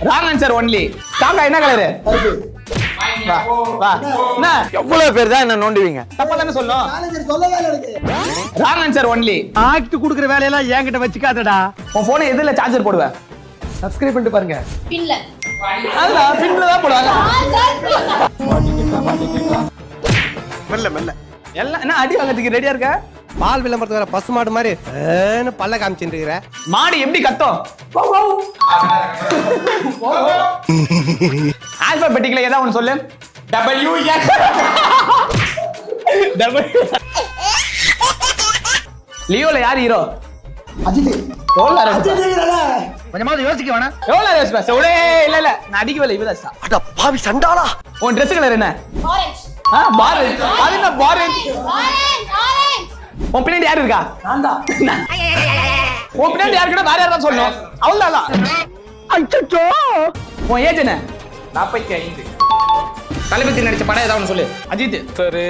Wrong answer only. காக்கா என்ன colour? வா வா. என்ன எவ்வளவு பேர் தான் என்ன நோண்டுவீங்க? தப்பா தானே சொல்லணும். மேனேஜர் சொல்லவே இல்ல எனக்கு. Wrong answer only. ஆக்ட் குடுக்குற வேலையெல்லாம் என்கிட்ட வச்சுக்காதடா. உன் போனை எதுல சார்ஜர் போடுவ? சப்ஸ்கிரைப் பண்ணிட்டு பாருங்க. பின்ல அதுதான் பின்ல தான் போடுவாங்க. மெல்ல மெல்ல. எல்லாம் என்ன அடி வாங்கறதுக்கு ரெடியா இருக்க? பால் விளம்பரத்து வர பசு மாடு மாதிரி பல்ல காமிச்சுட்டு இருக்கிற. மாடு எப்படி கத்தும்? ஆல்பாபெட்டிக்ல ஏதாவது ஒன்னு சொல்லு. W X லியோல யார் ஹீரோ? அஜித். எவ்வளவு நேரம் அஜித் இருப்ப? இல்ல. கொஞ்சமாவது யோசிக்க வேணாம். எவ்வளவு நேரம் யோசிப்ப? ஒரே இல்ல நான் அடிக்கவே இவதான் சார். அட பாவி சண்டாளா. உன் Dress கலர் என்ன? ஆரஞ்சு பாரஞ்ச். அது என்ன பாரஞ்ச்? ஆரஞ்சு உன் பின்னாடி யார் இருக்கா? நான்தான். உன் பின்னாடி யாருக்குன்னா வேற யாரா சொல்லணும். அவ்வளவுதான். அச்சச்சோ. உன் ஏஜ் என்ன? 45. தளபதி நடிச்ச படம் ஏதாவது ஒன்று சொல்லு. அஜித். சரி.